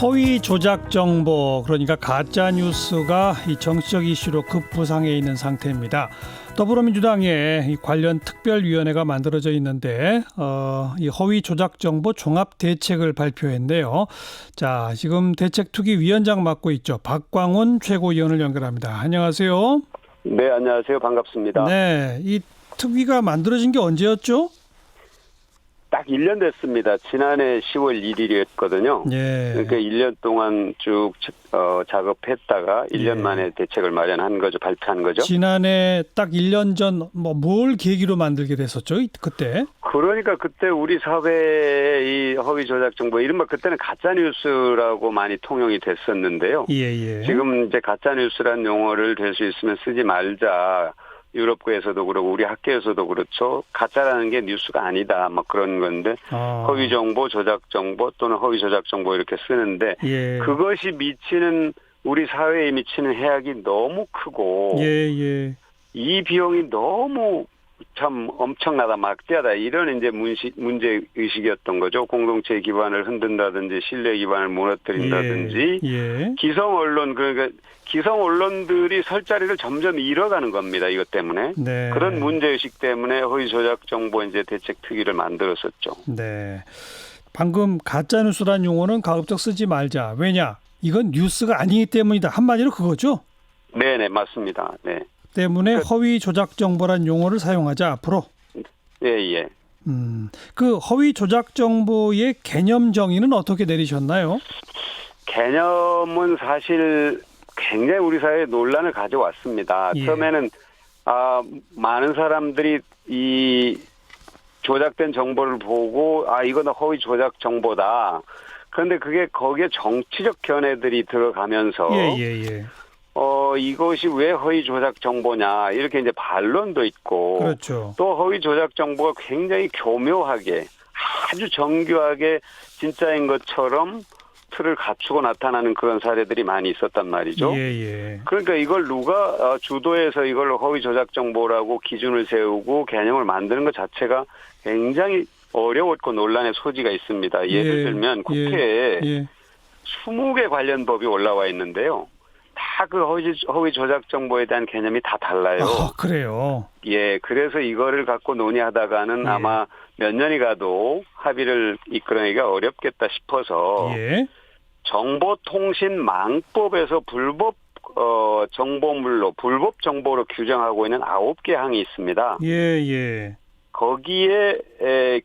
허위 조작 정보, 그러니까 가짜 뉴스가 이 정치적 이슈로 급부상해 있는 상태입니다. 더불어민주당에 이 관련 특별위원회가 만들어져 있는데 이 허위 조작 정보 종합 대책을 발표했는데요. 자, 지금 대책특위위원장 맡고 있죠. 박광온 최고위원을 연결합니다. 안녕하세요. 네, 안녕하세요. 반갑습니다. 네, 이 특위가 만들어진 게 언제였죠? 딱 1년 됐습니다. 지난해 10월 1일이었거든요. 예. 그러니까 1년 동안 쭉 작업했다가 1년 만에 대책을 마련한 거죠. 발표한 거죠. 지난해 딱 1년 전 뭘 계기로 만들게 됐었죠? 그때? 그러니까 그때 우리 사회의 이 허위 조작 정보, 이른바 그때는 가짜 뉴스라고 많이 통용이 됐었는데요. 예. 지금 이제 가짜 뉴스란 용어를 될 수 있으면 쓰지 말자. 유럽구에서도 그렇고 우리 학계에서도 그렇죠. 가짜라는 게 뉴스가 아니다. 막 그런 건데 허위 정보, 조작 정보 또는 허위 조작 정보 이렇게 쓰는데 예. 그것이 미치는 우리 사회에 미치는 해악이 너무 크고 예. 이 비용이 너무 참 엄청나다, 막대하다, 이런 이제 문제 의식이었던 거죠. 공동체 기반을 흔든다든지 신뢰 기반을 무너뜨린다든지 예. 기성 언론, 그러니까 기성 언론들이 설 자리를 점점 잃어가는 겁니다. 이것 때문에. 네. 그런 문제 의식 때문에 허위 조작 정보 이제 대책 특위를 만들었었죠. 네. 방금 가짜 뉴스란 용어는 가급적 쓰지 말자. 왜냐? 이건 뉴스가 아니기 때문이다. 한마디로 그거죠? 네, 맞습니다. 네. 때문에 허위 조작 정보란 용어를 사용하자 앞으로. 예. 그 허위 조작 정보의 개념 정의는 어떻게 내리셨나요? 개념은 사실 굉장히 우리 사회에 논란을 가져왔습니다. 예. 처음에는 많은 사람들이 이 조작된 정보를 보고 이거는 허위 조작 정보다. 그런데 그게 거기에 정치적 견해들이 들어가면서 예. 이것이 왜 허위 조작 정보냐, 이렇게 이제 반론도 있고, 그렇죠. 또 허위 조작 정보가 굉장히 교묘하게 아주 정교하게 진짜인 것처럼 틀을 갖추고 나타나는 그런 사례들이 많이 있었단 말이죠. 예. 그러니까 이걸 누가 주도해서 이걸 허위 조작 정보라고 기준을 세우고 개념을 만드는 것 자체가 굉장히 어려웠고 논란의 소지가 있습니다. 예를 들면 국회에 20개 관련 법이 올라와 있는데요. 다 그 허위 조작 정보에 대한 개념이 다 달라요. 그래요? 예, 그래서 이거를 갖고 논의하다가는 아마 몇 년이 가도 합의를 이끌어내기가 어렵겠다 싶어서 정보통신망법에서 불법 정보로 규정하고 있는 9개 항이 있습니다. 예. 거기에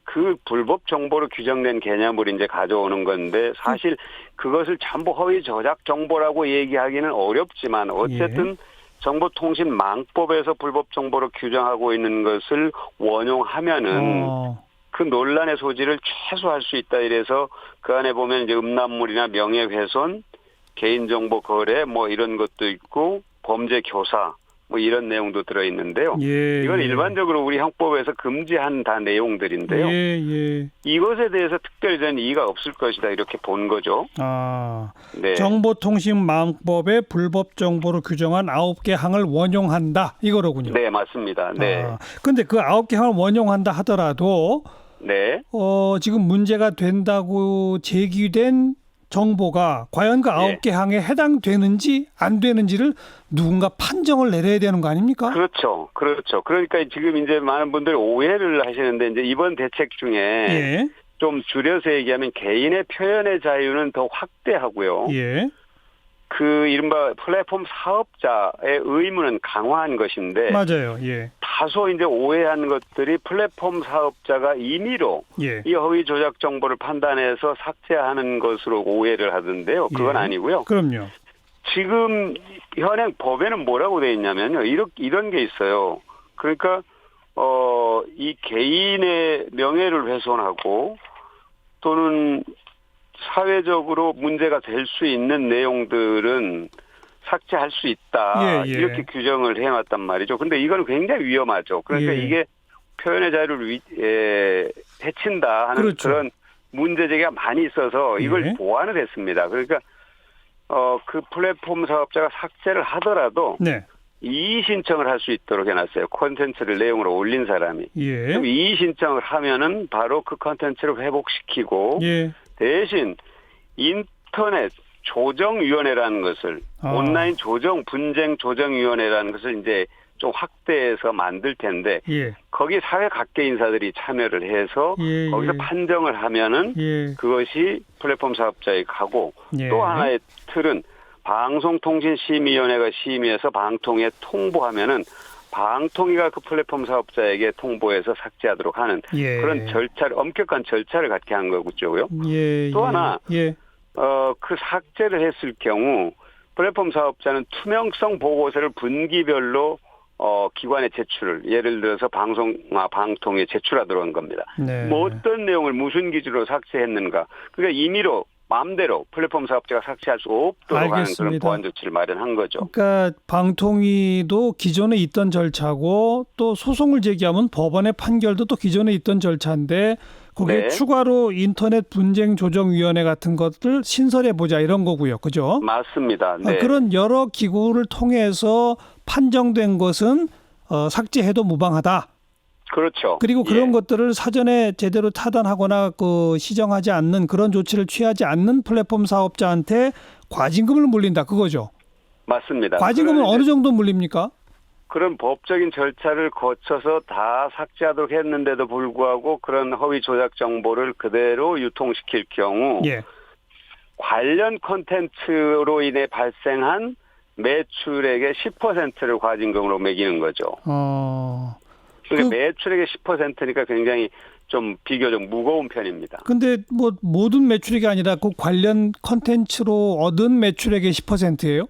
그 불법 정보로 규정된 개념을 이제 가져오는 건데, 사실 그것을 전부 허위 조작 정보라고 얘기하기는 어렵지만 어쨌든 정보통신망법에서 불법 정보로 규정하고 있는 것을 원용하면은 그 논란의 소지를 최소화할 수 있다. 이래서 그 안에 보면 이제 음란물이나 명예훼손, 개인정보 거래 뭐 이런 것도 있고 범죄 교사 뭐 이런 내용도 들어있는데요. 이건 일반적으로 우리 형법에서 금지한 다 내용들인데요. 이것에 대해서 특별히 저는 이의가 없을 것이다, 이렇게 본 거죠. 네. 정보통신망법에 불법 정보로 규정한 9개 항을 원용한다, 이거로군요. 네, 맞습니다. 네. 근데 그 9개 항을 원용한다 하더라도 지금 문제가 된다고 제기된 정보가 과연 그 9개 항에 해당되는지 안 되는지를 누군가 판정을 내려야 되는 거 아닙니까? 그렇죠. 그러니까 지금 이제 많은 분들이 오해를 하시는데, 이제 이번 대책 중에 좀 줄여서 얘기하면 개인의 표현의 자유는 더 확대하고요. 그 이른바 플랫폼 사업자의 의무는 강화한 것인데, 맞아요. 다소 이제 오해한 것들이 플랫폼 사업자가 임의로 이 허위 조작 정보를 판단해서 삭제하는 것으로 오해를 하던데요. 그건 아니고요. 그럼요. 지금 현행 법에는 뭐라고 되어 있냐면요. 이런 게 있어요. 그러니까 이 개인의 명예를 훼손하고 또는 사회적으로 문제가 될 수 있는 내용들은 삭제할 수 있다. 이렇게 규정을 해놨단 말이죠. 근데 이건 굉장히 위험하죠. 그러니까 이게 표현의 자유를 해친다 하는 그런 문제제기가 많이 있어서 이걸 보완을 했습니다. 그러니까 그 플랫폼 사업자가 삭제를 하더라도 이의 신청을 할 수 있도록 해놨어요. 콘텐츠를 내용으로 올린 사람이. 그럼 이의 신청을 하면은 바로 그 콘텐츠를 회복시키고 대신 인터넷 조정위원회라는 것을 온라인 분쟁 조정위원회라는 것을 이제 좀 확대해서 만들 텐데 예. 거기 사회 각계 인사들이 참여를 해서 예, 거기서 예. 판정을 하면은 예. 그것이 플랫폼 사업자에 가고 예. 또 하나의 틀은 방송통신심의위원회가 심의해서 방통위에 통보하면은 방통위가 그 플랫폼 사업자에게 통보해서 삭제하도록 하는 예. 그런 엄격한 절차를 갖게 한 거고요. 예. 또 하나 예. 그 삭제를 했을 경우 플랫폼 사업자는 투명성 보고서를 분기별로 기관에 제출을 예를 들어서 방통위에 제출하도록 한 겁니다. 네. 뭐 어떤 내용을 무슨 기준으로 삭제했는가. 그러니까 임의로 마음대로 플랫폼 사업자가 삭제할 수 없도록 하는 그런 알겠습니다. 보완 조치를 마련한 거죠. 그러니까 방통위도 기존에 있던 절차고 또 소송을 제기하면 법원의 판결도 또 기존에 있던 절차인데 거기에 네. 추가로 인터넷 분쟁 조정위원회 같은 것들 신설해 보자 이런 거고요. 그죠? 맞습니다. 네. 그런 여러 기구를 통해서 판정된 것은 삭제해도 무방하다. 그렇죠. 그리고 그런 예. 것들을 사전에 제대로 타단하거나 시정하지 않는 그런 조치를 취하지 않는 플랫폼 사업자한테 과징금을 물린다. 그거죠. 맞습니다. 과징금은 어느 정도 물립니까? 그런 법적인 절차를 거쳐서 다 삭제하도록 했는데도 불구하고 그런 허위 조작 정보를 그대로 유통시킬 경우 예. 관련 콘텐츠로 인해 발생한 매출액의 10%를 과징금으로 매기는 거죠. 그러니까 매출액의 10%니까 굉장히 좀 비교적 무거운 편입니다. 근데 뭐 모든 매출액이 아니라 그 관련 콘텐츠로 얻은 매출액의 10%예요?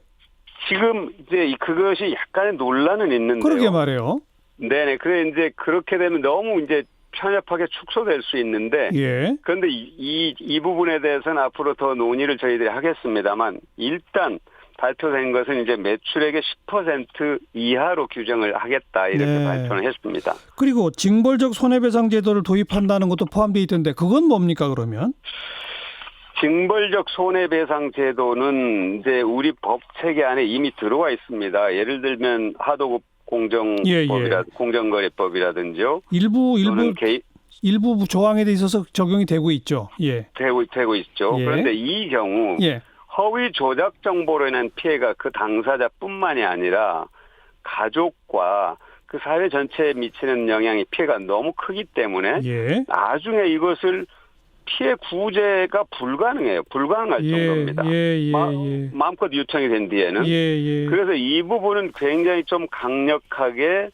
지금 이제 그것이 약간의 논란은 있는데요. 그러게 말해요. 네네. 그래 이제 그렇게 되면 너무 이제 편협하게 축소될 수 있는데. 예. 그런데 이 부분에 대해서는 앞으로 더 논의를 저희들이 하겠습니다만 일단 발표된 것은 이제 매출액의 10% 이하로 규정을 하겠다 이렇게 네. 발표를 했습니다. 그리고 징벌적 손해배상 제도를 도입한다는 것도 포함되어 있던데 그건 뭡니까 그러면? 징벌적 손해배상 제도는 이제 우리 법 체계 안에 이미 들어와 있습니다. 예를 들면 하도급 공정거래법이라든지요. 일부 조항에 대 있어서 적용이 되고 있죠. 예. 되고 있죠. 예. 그런데 이 경우 허위 조작 정보로 인한 피해가 그 당사자뿐만이 아니라 가족과 그 사회 전체에 미치는 영향이 피해가 너무 크기 때문에 나중에 이것을 피해 구제가 불가능해요. 불가능할 정도입니다. 마음껏 요청이 된 뒤에는. 그래서 이 부분은 굉장히 좀 강력하게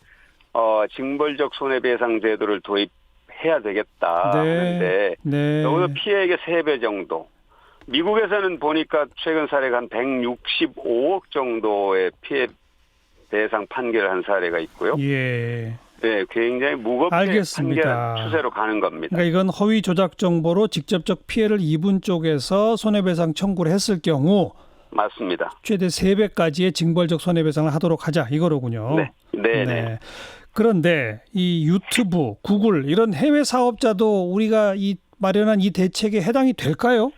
징벌적 손해배상 제도를 도입해야 되겠다 하는데 적어도 피해액의 3배 정도. 미국에서는 보니까 최근 사례가 한 165억 정도의 피해 대상 판결을 한 사례가 있고요. 네, 굉장히 무겁게 판결 추세로 가는 겁니다. 그러니까 이건 허위 조작 정보로 직접적 피해를 입은 쪽에서 손해배상 청구를 했을 경우 맞습니다. 최대 3배까지의 징벌적 손해배상을 하도록 하자 이거로군요. 네. 그런데 이 유튜브, 구글 이런 해외 사업자도 우리가 마련한 이 대책에 해당이 될까요?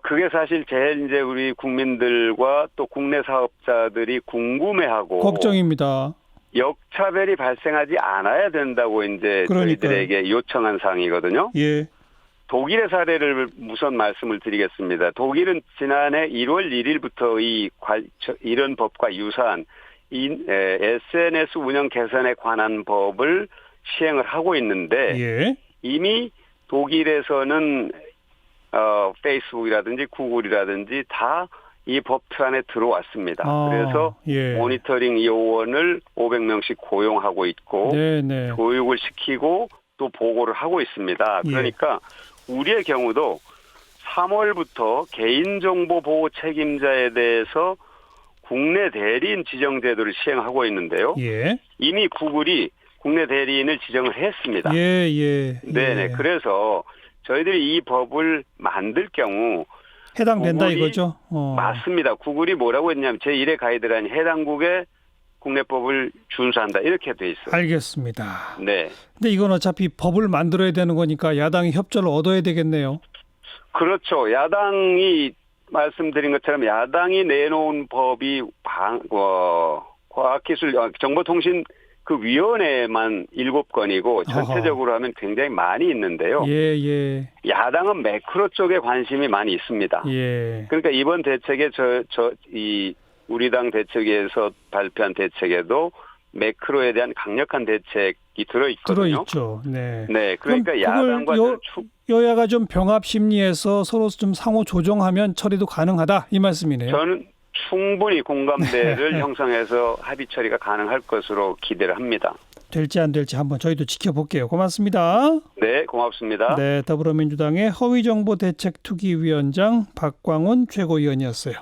그게 사실 제일 이제 우리 국민들과 또 국내 사업자들이 궁금해하고 걱정입니다. 역차별이 발생하지 않아야 된다고 이제 저희들에게 요청한 사항이거든요. 독일의 사례를 우선 말씀을 드리겠습니다. 독일은 지난해 1월 1일부터 이런 법과 유사한 SNS 운영 개선에 관한 법을 시행을 하고 있는데 이미 독일에서는 페이스북이라든지 구글이라든지 다 이 법트 안에 들어왔습니다. 그래서 모니터링 요원을 500명씩 고용하고 있고 교육을 시키고 또 보고를 하고 있습니다. 그러니까 우리의 경우도 3월부터 개인정보 보호 책임자에 대해서 국내 대리인 지정 제도를 시행하고 있는데요. 이미 구글이 국내 대리인을 지정을 했습니다. 네네. 그래서 저희들이 이 법을 만들 경우 해당된다 이거죠? 맞습니다. 구글이 뭐라고 했냐면 제1의 가이드라인 해당국의 국내법을 준수한다 이렇게 돼 있어요. 알겠습니다. 네. 근데 이건 어차피 법을 만들어야 되는 거니까 야당이 협조를 얻어야 되겠네요. 그렇죠. 야당이 말씀드린 것처럼 야당이 내놓은 법이 과학기술 정보통신 그 위원회만 7건이고 전체적으로 하면 굉장히 많이 있는데요. 예. 야당은 매크로 쪽에 관심이 많이 있습니다. 예. 그러니까 이번 대책에 이 우리 당 대책에서 발표한 대책에도 매크로에 대한 강력한 대책이 들어있거든요. 들어있죠. 네. 네, 그러니까 그럼 야당과 그걸 여야가 좀 병합 심리해서 서로 좀 상호 조정하면 처리도 가능하다 이 말씀이네요. 저는 충분히 공감대를 형성해서 합의 처리가 가능할 것으로 기대를 합니다. 될지 안 될지 한번 저희도 지켜볼게요. 고맙습니다. 네, 고맙습니다. 네, 더불어민주당의 허위정보대책특위위원장 박광훈 최고위원이었어요.